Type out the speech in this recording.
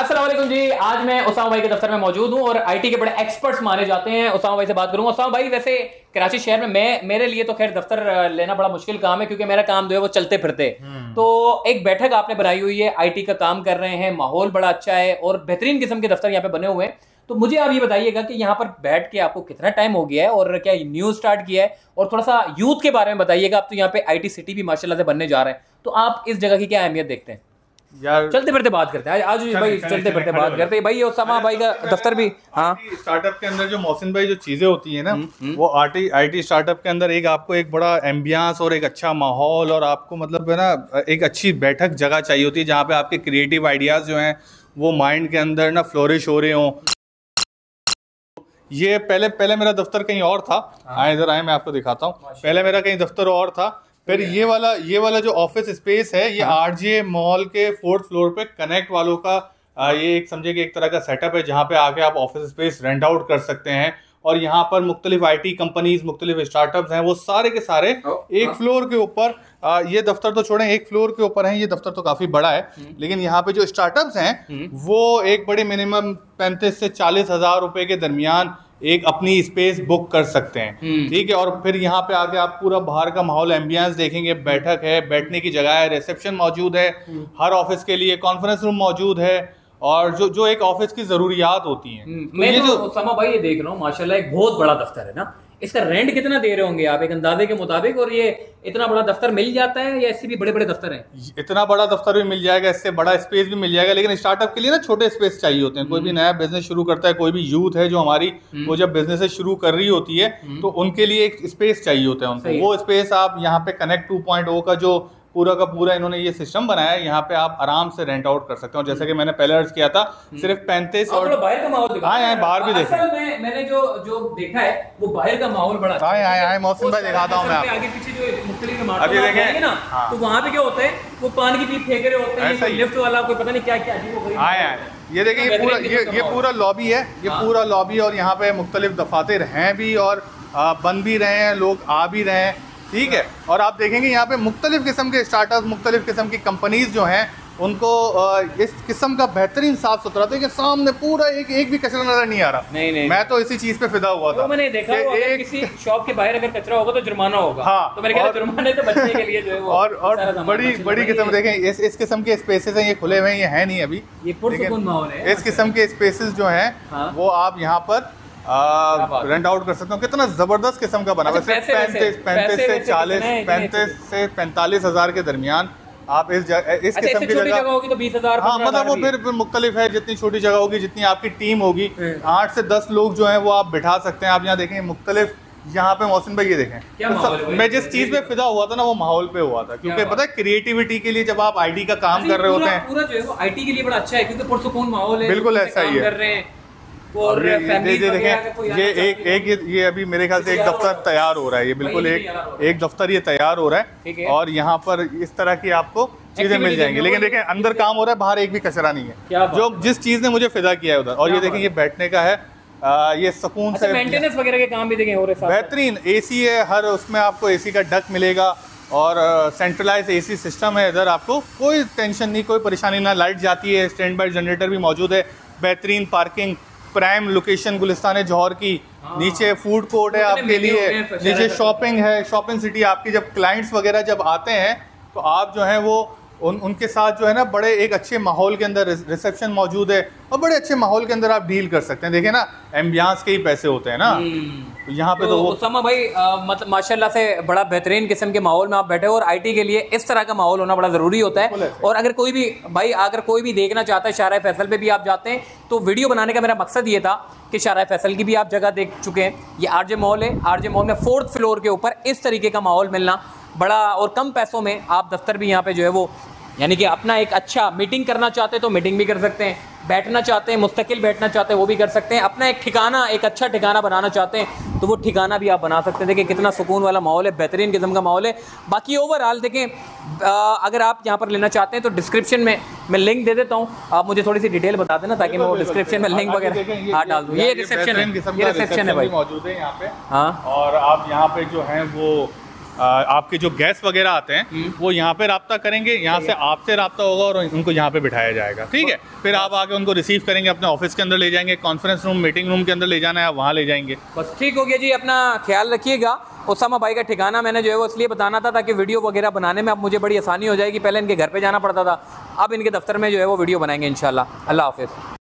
अस्सलाम वालेकुम जी। आज मैं उसामा भाई के दफ्तर में मौजूद हूं और आईटी के बड़े एक्सपर्ट्स माने जाते हैं। उसामा भाई से बात करूंगा। उसामा भाई, वैसे कराची शहर में मेरे लिए तो खैर दफ्तर लेना बड़ा मुश्किल काम है, क्योंकि मेरा काम जो है वो चलते फिरते। तो एक बैठक आपने बनाई हुई है, आईटी का काम कर रहे हैं, माहौल बड़ा अच्छा है और बेहतरीन किस्म के दफ्तर यहाँ पे बने हुए हैं। तो मुझे आप ये बताइएगा कि यहाँ पर बैठ के आपको कितना टाइम हो गया है और क्या न्यूज स्टार्ट किया है, और थोड़ा सा यूथ के बारे में बताइएगा। आप तो यहाँ पे आईटी सिटी भी माशाल्लाह से बनने जा रहे हैं, तो आप इस जगह की क्या अहमियत देखते हैं? यार चलते फिरते बात करते हैं आज भाई, चलते फिरते बात करते हैं भाई। उसामा भाई का दफ्तर भी, हाँ, स्टार्टअप के अंदर जो मोहसिन भाई जो चीजें होती है ना, वो आईटी स्टार्टअप के अंदर आपको एक बड़ा एम्बियंस और एक अच्छा माहौल और आपको मतलब है ना एक अच्छी बैठक जगह चाहिए होती है, जहाँ पे आपके क्रिएटिव आइडियाज जो हैं वो माइंड के अंदर ना फ्लोरिश हो रहे हों। ये पहले मेरा दफ्तर कहीं और था। आए इधर आए, मैं आपको दिखाता हूँ। पहले मेरा कहीं दफ्तर और था, फिर ये वाला जो ऑफिस स्पेस है ये आरजे मॉल के 4th फ्लोर पे कनेक्ट वालों का ये एक समझे कि एक तरह का सेटअप है, जहाँ पे आके आप ऑफिस स्पेस रेंट आउट कर सकते हैं। और यहाँ पर मुख्तलिफ आईटी कंपनीज, मुख्तलिफ स्टार्टअप्स हैं, वो सारे के सारे एक फ्लोर के ऊपर, ये दफ्तर तो छोड़ें, एक फ्लोर के ऊपर हैं। ये दफ्तर तो काफी बड़ा है, लेकिन यहाँ पे जो स्टार्टअप्स हैं वो एक बड़े मिनिमम 35 से 40 हज़ार रुपए के दरमियान एक अपनी स्पेस बुक कर सकते हैं। ठीक है, और फिर यहाँ पे आके आप पूरा बाहर का माहौल, एम्बियंस देखेंगे। बैठक है, बैठने की जगह है, रिसेप्शन मौजूद है, हर ऑफिस के लिए कॉन्फ्रेंस रूम मौजूद है, और जो एक ऑफिस की जरूरियात होती हैं। मैं तो उसामा भाई ये देख रहा हूँ, माशाल्लाह एक बहुत बड़ा दफ्तर है ना। इसका रेंट कितना दे रहे होंगे आप एक अंदाजे के मुताबिक? और ये इतना बड़ा दफ्तर मिल जाता है या इससे भी बड़े बड़े दफ्तर हैं? इतना बड़ा दफ्तर भी मिल जाएगा, इससे बड़ा स्पेस भी मिल जाएगा, लेकिन स्टार्टअप के लिए ना छोटे स्पेस चाहिए होते हैं। कोई भी नया बिजनेस शुरू करता है, कोई भी यूथ है जो हमारी वो जब बिजनेस शुरू कर रही होती है, तो उनके लिए एक स्पेस चाहिए होता है उनको। वो स्पेस आप यहाँ पे कनेक्ट 2.0 का जो पूरा का पूरा इन्होंने ये सिस्टम बनाया है, यहाँ पे आप आराम से रेंट आउट कर सकते हो। जैसे कि मैंने पहले अर्ज किया था, सिर्फ 35 और बाहर का माहौल दिखा। हाँ, बाहर भी देखा। मैंने जो देखा है वो बाहर का माहौल बड़ा अच्छा है। मौसम भाई दिखाता हूँ मैं आपको। आगे पीछे जो मुख्तलिफ इमारतें अभी देखें ना, तो वहाँ पे क्या होता है, वो पानी की पीप फेंक रहे होते हैं, लिफ्ट वाला कोई पता नहीं क्या क्या अजीब हो गई। ये देखें, ये पूरा लॉबी है, ये पूरा लॉबी, और यहाँ पे मुख्तलिफ दफातर हैं भी और बन भी रहे हैं, लोग आ भी रहे हैं। ठीक है, और आप देखेंगे यहाँ पे मुख्तलिफ किस्म के स्टार्टअप, मुख्तलिफ किस्म की कंपनीज जो हैं, उनको इस किस्म का बेहतरीन साफ सुथरा, देखिए सामने पूरा एक भी कचरा नजर नहीं आ रहा। नहीं, मैं तो इसी चीज पे फिदा हुआ था। तो मैंने देखा अगर किसी शॉप के बाहर अगर कचरा होगा तो जुर्माना होगा। हाँ, तो मेरे ख्याल जुर्माने तो बचने के लिए जो है वो और बड़ी किस्म देखें, इस किस्म के स्पेसेस हैं, ये खुले हुए हैं, ये है नहीं अभी, ये पुरसुकून माहौल है। इस किस्म के स्पेसेस जो हैं वो आप यहाँ पर रेंट आउट कर सकते हो। कितना जबरदस्त किस्म का बना हुआ है। 35 से 45 हज़ार के दरमियान आप इस किस्म की जगह होगी तो 20,000। हाँ, मतलब वो फिर मुख्तलिफ है, जितनी छोटी जगह होगी, जितनी आपकी टीम होगी, 8 से 10 लोग जो हैं वो आप बिठा सकते हैं। आप यहाँ देखें मुख्तलिफ, यहाँ पे मोहसिन भाई ये देखें, मैं जिस चीज पे फिदा हुआ था ना वो माहौल पे हुआ था, क्योंकि पता है क्रिएटिविटी के लिए जब आप आईटी का काम कर रहे होते हैं, पूरा जो है वो आईटी के लिए बड़ा अच्छा है, क्योंकि पुरसुकून माहौल है। बिल्कुल ऐसा ही है। और ये देखें, ये अभी मेरे ख्याल से एक दफ्तर तैयार हो रहा है। ये बिल्कुल एक दफ्तर ये तैयार हो रहा है, और यहाँ पर इस तरह की आपको चीजें मिल जाएंगी। लेकिन देखें, अंदर काम हो रहा है, बाहर एक भी कचरा नहीं है, जो जिस चीज ने मुझे फिदा किया है उधर। और ये देखें, ये बैठने का है, ये सुकून से मेंटेनेंस वगैरह के काम भी देखें हो रहे हैं। बेहतरीन एसी है, हर उसमें आपको एसी का डक मिलेगा, और सेंट्रलाइज एसी सिस्टम है। इधर आपको कोई टेंशन नहीं, कोई परेशानी ना। लाइट जाती है, स्टैंड बाय जनरेटर भी मौजूद है, बेहतरीन पार्किंग, प्राइम लोकेशन गुलिस्तान जौहर की। नीचे फूड कोर्ट है आपके लिए, नीचे शॉपिंग है, शॉपिंग सिटी आपकी। जब क्लाइंट्स वगैरह जब आते हैं तो आप जो हैं वो उनके साथ जो है ना बड़े एक अच्छे माहौल के अंदर, रिसेप्शन मौजूद है, और बड़े अच्छे माहौल के अंदर आप डील कर सकते हैं। देखिए ना, एम्बियंस के ही पैसे होते हैं ना। तो यहाँ पे तो उसामा भाई मतलब माशाल्लाह से बड़ा बेहतरीन किस्म के माहौल में आप बैठे हो, और आईटी के लिए इस तरह का माहौल होना बड़ा ज़रूरी होता है। और अगर कोई भी देखना चाहता है, शाहराह फैसल पे भी आप जाते हैं, तो वीडियो बनाने का मेरा मकसद ये था कि शाहराह फैसल की भी आप जगह देख चुके हैं। ये आरजे मॉल है, आरजे मॉल में 4th फ्लोर के ऊपर इस तरीके का माहौल मिलना बड़ा, और कम पैसों में आप दफ्तर भी यहाँ पे जो है वो, यानी कि अपना एक अच्छा मीटिंग करना चाहते हैं तो मीटिंग भी कर सकते हैं, बैठना चाहते हैं, मुस्तकिल बैठना चाहते हैं वो भी कर सकते हैं, अपना एक ठिकाना, एक अच्छा ठिकाना बनाना चाहते हैं तो वो ठिकाना भी आप बना सकते हैं। देखिए कितना सुकून वाला माहौल है, बेहतरीन किस्म का माहौल है। बाकी ओवरऑल देखें, अगर आप यहाँ पर लेना चाहते हैं तो डिस्क्रिप्शन में मैं लिंक दे देता हूँ, आप मुझे थोड़ी सी डिटेल बता देना ताकि मैं वो डिस्क्रिप्शन में लिंक वगैरह हाँ डाल दूँ। ये रिसेप्शन है, ये रिसेप्शन है भाई, मौजूद है यहाँ पे। हाँ, और आप यहाँ पे जो है वो आपके जो गेस्ट वगैरह आते हैं वो यहाँ पे राब्ता करेंगे, यहाँ से आपसे राब्ता होगा और उनको यहाँ पे बिठाया जाएगा, ठीक है। फिर आप आके उनको रिसीव करेंगे, अपने ऑफिस के अंदर ले जाएंगे, कॉन्फ्रेंस रूम, मीटिंग रूम के अंदर ले जाना है, आप वहाँ ले जाएंगे। बस ठीक हो गया जी, अपना ख्याल रखिएगा। उसामा भाई का ठिकाना मैंने जो है वो इसलिए बताना था ताकि वीडियो वगैरह बनाने में अब मुझे बड़ी आसानी हो जाएगी। पहले इनके घर पे जाना पड़ता था, अब इनके दफ्तर में जो है वो वीडियो बनाएंगे इंशाल्लाह। अल्लाह हाफिज़।